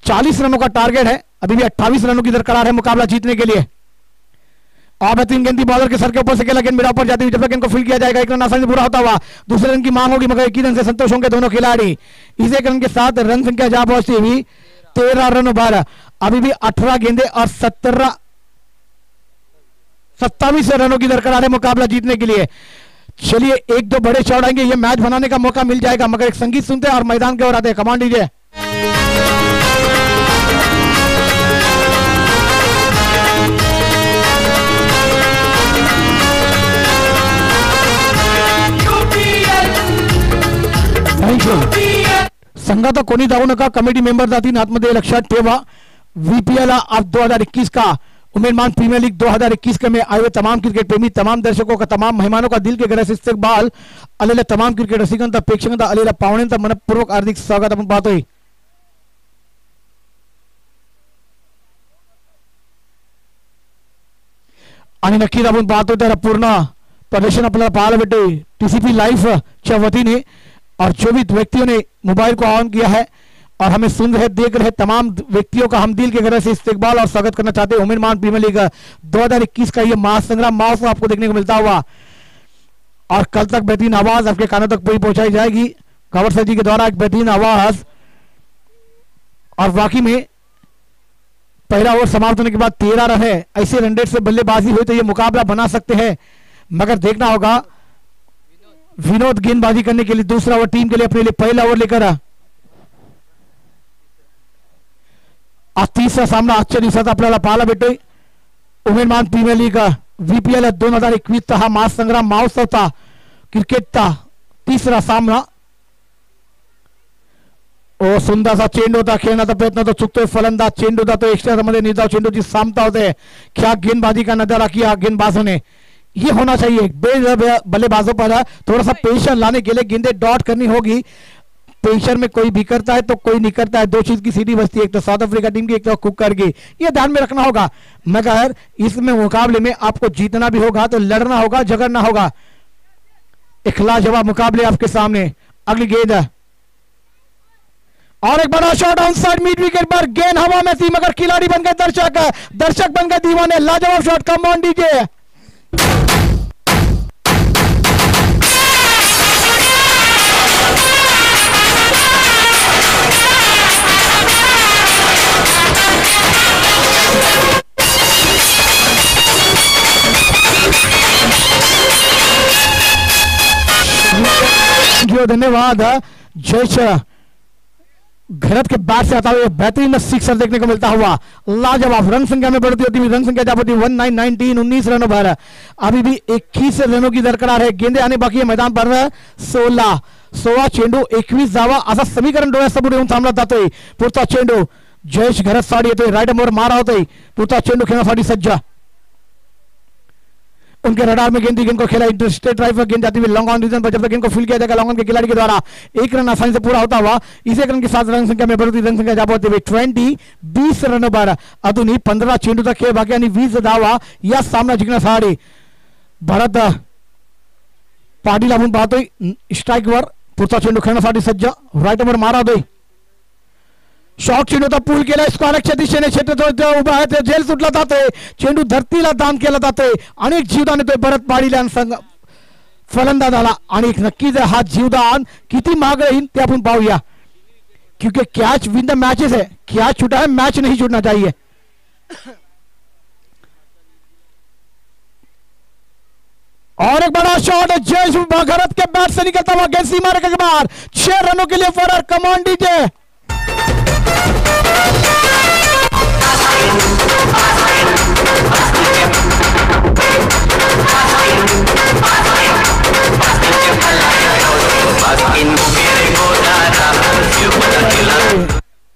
40 रनों का टारगेट है। अभी भी 28 रनों की दरकार है मुकाबला जीतने के लिए। और बेहतरीन गेंद बॉलर के सर के ऊपर से खेला, गेंद मिड ऑफ पर जाती हुई, जब तक गेंद को फील्ड किया जाएगा एक रन आसानी से पूरा होता हुआ। दूसरे रन की मांग होगी मगर एक ही रन से संतोष होंगे दोनों खिलाड़ी। इस एक रन के साथ रन संख्या जा पहुंचती हुई 13 रनों 12। अभी भी 18 गेंदे और 27 रनों की दरकार है मुकाबला जीतने के लिए। चलिए 1-2 बड़े शॉट आएंगे, ये मैच बनाने का मौका मिल जाएगा। मगर एक संगीत सुनते हैं और मैदान की ओर आते हैं। Command DJ. संघाचा कोणी जाऊ नका, कमिटी मेंबर जातील आतमध्ये, लक्षात ठेवा. VPL अब 2021 का उमेदमान प्रीमियर लीग 2021 के में आए हुए तमाम क्रिकेट प्रेमी, तमाम दर्शकों का, तमाम मेहमानों का दिल के गहरे से इस्तकबाल. आलेल्या तमाम क्रिकेट रसिकांचा, प्रेक्षकांचा, आलेल्या पाहुण्यांचा मनपूर्वक हार्दिक स्वागत आपण पाहतोय. आणि नक्कीच आपण पाहतोय तर पूर्ण प्रदर्शन आपल्याला पाहायला भेटतोय TCP लाइव च्या वतीने. और जो भी व्यक्तियों ने मोबाइल को ऑन किया है और हमें सुन रहे देख रहे तमाम व्यक्तियों का हम दिल के गहरे से इस्तकबाल और स्वागत करना चाहते हैं. उमेदमान प्रीमियर लीग 2021 का ये महासंग्राम महोत्सव आपको देखने को मिलता हुआ और कल तक बेहतरीन आवाज आपके कानों तक पूरी पहुंचाई जाएगी कंवर सर जी के द्वारा. एक बेहतरीन आवाज और वाकई में पहला ओवर समाप्त होने के बाद 13 रन है. ऐसे रनरेट से बल्लेबाजी हुई तो ये मुकाबला बना सकते हैं, मगर देखना होगा. विनोद गेंदबाजी करने के लिए दूसरा ओवर टीम के लिए अपने लिए पहला ओवर लेकर आज तीसरा सामना आजच्या दिवसात आपल्याला पाहायला भेटतोय. उमेदमान प्रीमियर लीग VPL 2021 हा महासंग्राम महोत्सवचा क्रिकेटचा तिसरा सामना. ओ सुंदरसा चेंडू होता, खेळण्याचा प्रयत्न तो चुकतोय. फलंदाज चेंडू जातो एक्स्ट्रा मध्ये, निर्धाव चेंडूची सामता होते. क्या गेंदबाजी का नजारा किया गेंदबाजों ने. ये होना चाहिए बल्लेबाजों पर थोड़ा सा प्रेशर लाने के लिए गेंदें डॉट करनी होगी. प्रेशर में कोई भी करता है तो कोई नहीं करता है. 2 चीज की सीधी बजती है, एक तो साउथ अफ्रीका टीम की, एक तो कुकर की. ये ध्यान में रखना होगा. मगर इसमें मुकाबले में आपको जीतना भी होगा, तो लड़ना होगा, झगड़ना होगा. एक लाजवाब मुकाबले आपके सामने. अगली गेंद और एक बड़ा shot on side mid wicket पर. गेंद हवा में थी मगर खिलाड़ी बन गए दर्शक, दर्शक बन गए दीवाने. लाजवाब शॉट. Come on DJ. धन्यवाद. जयेश घरत के बैट से आता हुआ बेहतरीन सिक्सर देखने को मिलता हुआ. लाजवाब. रन संख्या में बढ़ती होती हुई, रन संख्या जा पाती 19 रनों पर. अभी भी 21 रनों की दरकरार है. गेंदे आने बाकी है मैदान पर. 16 चेंडू 21 धावा असं समीकरण डोळ्यासमोर येऊन थांबला जातोय. पुढचा चेंडू जयेश घरत साडी येतोय. राईट मोर मारा होतोय. पुढचा चेंडू खेळण्यासाठी सज्ज. उनके रडार में गेंद को खेला. इंटरस्टेट ड्राइव पर गेंद जाती हुई लॉन्ग ऑन रीजन पर, जब तक गेंद को फील किया जाएगा लॉन्ग ऑन के खिलाड़ी के द्वारा 1 रन आसानी से पूरा होता हुआ. इस 1 रन के साथ रन संख्या में बढ़ती, रन संख्या जा पाती हुई 20 रनों पर. अजूनही 15 चेंडूचा खेळ बाकी आणि 20 धावा या सामना जिंकण्यासाठी. भरत पाटील आपण पाहतोय स्ट्राईकवर. पुढचा चेंडू खेळण्यासाठी सज्ज. राईट वर मारा होतोय. शॉर्ट चेंडूचा पूल केला. स्क्वायरच्या दिशेने क्षेत्र उभा आहे, ते झेल सुटला जातोय. चेंडू धरतीला दान केला जातोय. अनेक जीवदान येतोय भरत पाटील संघ फलंदाजाला. आणि नक्कीच हा जीवदान किती महाग राहील ते आपण पाहूया, क्योंकि कैच विन द मैचेस है. कैच छूटा है, मैच नहीं छूटना चाहिए. और एक बड़ा शॉट जयेश भगत के बैट से निकलता हुआ गेंद सीमा रेखा के बाहर. 6 रनों के लिए फरार. कमान डीजे.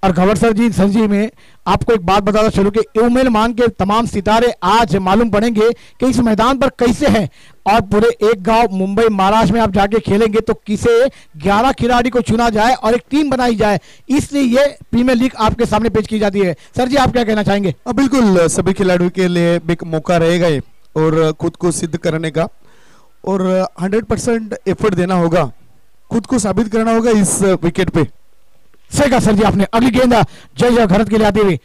और खबर सर जी में आपको एक बात बताता चलूं कि उमेदमान के तमाम सितारे आज मालूम पड़ेंगे कि इस मैदान पर कैसे हैं. और पूरे एक गांव मुंबई महाराष्ट्र में आप जाके खेलेंगे तो किसे 11 खिलाड़ी को चुना जाए और एक टीम बनाई जाए, इसलिए ये प्रीमियर लीग आपके सामने पेश की जाती है. सर जी आप क्या कहना चाहेंगे? बिल्कुल सभी खिलाड़ियों के लिए एक मौका रहेगा ये और खुद को सिद्ध करने का और 100% एफर्ट देना होगा, खुद को साबित करना होगा इस विकेट पे. सही कहा सर जी आपने. अगली गेंद जय घरत के लिए आती हुई.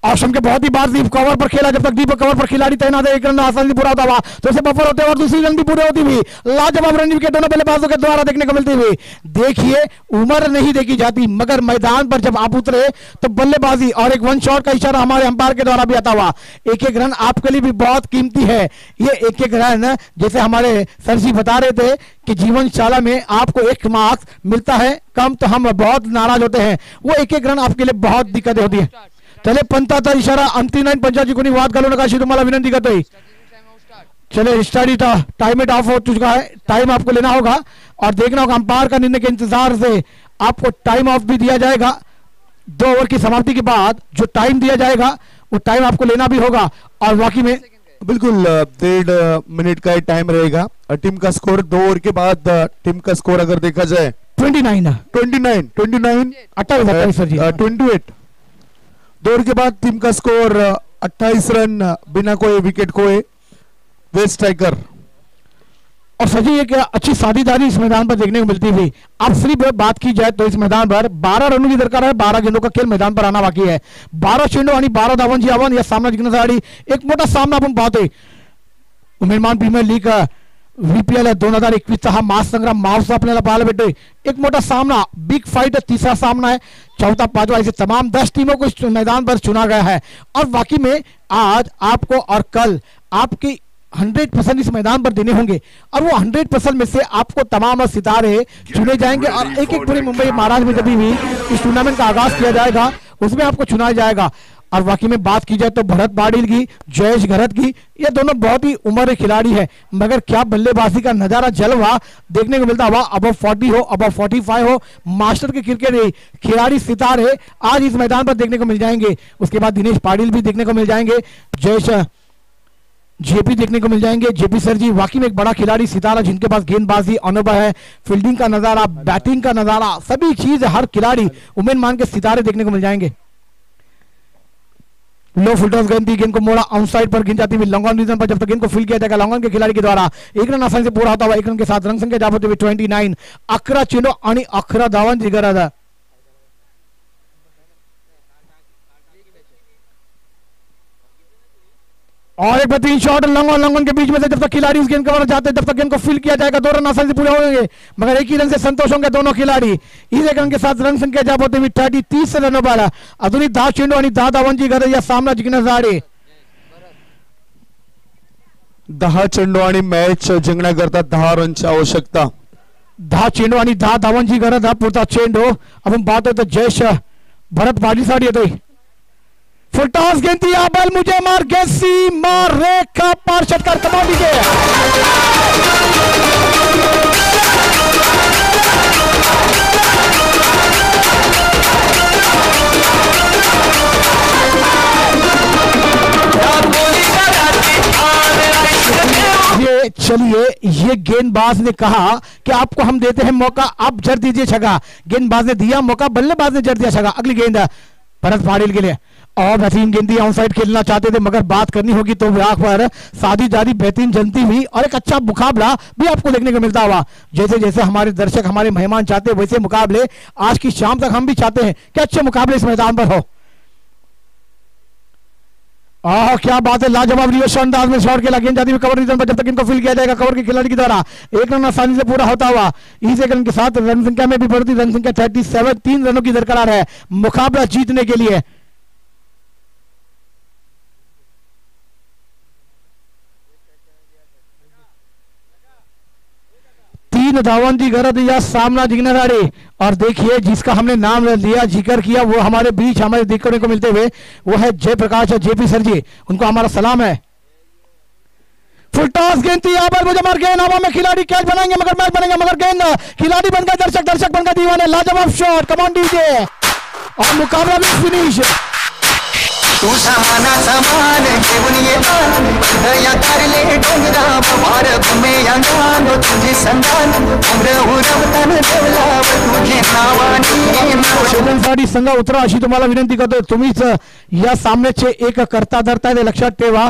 ऑप्शन के बहुत ही बार दीप कवर पर खेला, जब तक दीप कवर पर खिलाड़ी तैनात है 1 रन आसानी से पूरा होता हुआ तो उसे बफर होते और दूसरी रन भी पूरे होती हुई. लाजवाब रन विकेट दोनों बल्लेबाजों के द्वारा देखने को मिलती हुई. देखिए उम्र नहीं देखी जाती, मगर मैदान पर जब आप उतरे तो बल्लेबाजी और एक 1 शॉट का इशारा हमारे अंपायर के द्वारा भी आता हुआ. 1-1 रन आपके लिए भी बहुत कीमती है. ये 1-1 रन जैसे हमारे सर जी बता रहे थे कि जीवन शाला में आपको 1 मार्क्स मिलता है कम तो हम बहुत नाराज होते हैं. वो 1-1 रन आपके लिए बहुत दिक्कतें होती है. चले पंताचा इशारा अंतिम लाईन पंचाची कोणी वाद घालू नका अशी तुम्हाला विनंती करतोय. चले स्टडी टाइम इट ऑफ हो चुका है, टाइम आपको लेना होगा और देखना होगा अंपायर का निर्णय के इंतजार से आपको टाइम ऑफ भी दिया जाएगा। 2 ओवर की समाप्ति के बाद जो टाइम दिया जाएगा वो टाइम आपको लेना भी होगा और बाकी में बिल्कुल 1.5 मिनट का टाइम रहेगा। टीम का स्कोर 2 ओवर के बाद टीम का स्कोर अगर देखा जाए 29 28 सर जी 28 2 ओवर के बाद टीम का स्कोर 28 रन बिना कोई विकेट खोए, वेस्ट स्ट्राइकर। और सजी एक अच्छी साझेदारी इस मैदान पर देखने को मिलती हुई। अब सिर्फ बात की जाए तो इस मैदान पर 12 रनों की दरकार है, 12 गेंदों का खेल मैदान पर आना बाकी है। 12 चेंडू आणि 12 धावांची आव्हान या सामना जिंकण्यासाठी एक मोठा सामना आपण पाहतोय। उमेदमान प्रीमियर लीग VPL 2021 हा महासंग्राम मावसा आपल्याला पाहायला भेटतोय। एक मोठा सामना, बिग फाइट, तीसरा सामना है, चौथा पांचवा, ऐसे तमाम 10 टीमों को इस मैदान पर चुना गया है और वाकई में आज आपको और कल आपकी 100% इस मैदान पर देने होंगे और वो 100% में से आपको तमाम सितारे चुने जाएंगे और एक एक पूरे मुंबई महाराज में जब भी इस टूर्नामेंट का आगाज किया जाएगा उसमें आपको चुना जाएगा। और वाकई में बात की जाए तो भरत पाटिल की, जयेश घरत की, ये दोनों बहुत ही उम्र खिलाड़ी है मगर क्या बल्लेबाजी का नजारा जलवा देखने को मिलता हुआ। अबव 40 हो, अबव 45 हो, मास्टर के क्रिकेट खिलाड़ी सितारे आज इस मैदान पर देखने को मिल जाएंगे। उसके बाद दिनेश पाटिल भी देखने को मिल जाएंगे, जयेश जेपी देखने को मिल जाएंगे। जेपी सर जी वाकई में एक बड़ा खिलाड़ी सितारा जिनके पास गेंदबाजी अनुभव है, फील्डिंग का नजारा, बैटिंग का नजारा, सभी चीज हर खिलाड़ी उमेन मान के सितारे देखने को मिल जाएंगे। लो फुलटॉस गेंद थी, गेंद को मोड़ा ऑन साइड पर गिन जाती हुई लॉन्ग ऑन रीजन पर जब तक गेंद को फील किया जाएगा लॉन्ग ऑन के खिलाड़ी के द्वारा 1 रन आसानी से पूरा होता हुआ 1 रन के साथ रन संख्या जाब होते हुए 29। 11 चेंडू आणि 11 धावांची गरज आहे। और एक बेहतरीन शॉट लॉन्ग के बीच में से जब तक खिलाड़ी उस गेंद कवर जाते हैं तब तक गेंद को फील किया जाएगा। 2 रन आसानी से पूरे होंगे मगर एक ही रन से संतोष होंगे दोनों खिलाड़ी। इस 1 रन के साथ रन संख्या जाब होते हुए 30 रनों पर अजूनही 10 चेंडू आणि 10 धावांची गरज या सामना जिंकण्यासाठी। 10 चेंडू आणि मॅच जिंकण्याकरता 10 रनची आवश्यकता। 10 चेंडू आणि 10 धावांची गरज हा पुढचा चेंडू आपण पाहतोय तर जयेश भरत पाटीलसाठी येतोय। फुलटॉस गेंद थी बल मुझे मार गेसी मार रेखा पार षटकार कमा लीजिए। ये चलिए ये गेंदबाज ने कहा कि आपको हम देते हैं मौका, आप जड़ दीजिए छक्का। गेंदबाज ने दिया मौका, बल्लेबाज ने जड़ दिया छक्का। अगली गेंद भरत पाटिल के लिए और बेहतरीन गेंदी ऑन साइड खेलना चाहते थे मगर बात करनी होगी तो यहाँ पर साझेदारी बेहतरीन जनती हुई और एक अच्छा मुकाबला भी आपको देखने को मिलता हुआ। जैसे जैसे हमारे दर्शक हमारे मेहमान चाहते हैं वैसे मुकाबले आज की शाम तक हम भी चाहते हैं कि अच्छे मुकाबले इस मैदान पर हो। क्या बात है, लाजवाब रिवर्स अंदाज में शॉट खेला, गेंद जाती हुई कवर रीजन पर जब तक इनको फील किया जाएगा कवर के खिलाड़ी की द्वारा 1 रन आसानी से पूरा होता हुआ। इस 1 रन के साथ रन संख्या में भी बढ़ती, रन संख्या 37, 3 रनों की दरकार है मुकाबला जीतने के लिए। तीन धावांची गरज या सामना जिंकण्यासाठी और देखिए जिसका हमने नाम लिया जिक्र किया वो हमारे बीच हमारे देखने को मिलते हुए वो है जयप्रकाश जेपी सर जी, उनको हमारा सलाम है। फुल टॉस गेंद थी यहाँ पर मुझे मार गेंद हवा में खिलाड़ी कैच बनाएंगे मगर मैच बनेगा मगर गेंद खिलाड़ी बन गए दर्शक, दर्शक बन गए दीवाने। लाजवाब शॉट, कम ऑन डीजे और मुकाबला भी फिनिश। तुझा मनाचा मान घेऊन येतो हृदया तारले डोंगरा मार घुमे अंगान तुझे संधान उमर उरवतान ठेवला तुझे नावाने संघ उतरा अशी तुम्हाला विनंती करतोय। तुम्हीच या सामन्याचे एक करता धरता हे लक्षात ठेवा।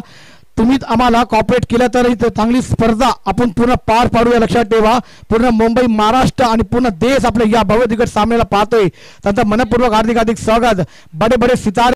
तुम्हीच आम्हाला कॉपरेट केलं तर इथे चांगली स्पर्धा आपण पूर्ण पार पाडूया लक्षात ठेवा। पूर्ण मुंबई महाराष्ट्र आणि पूर्ण देश आपल्या या भव्य दिग्गज सामन्याला पाहतोय त्यांचं मनपूर्वक हार्दिक स्वागत। बडे बडे सितारे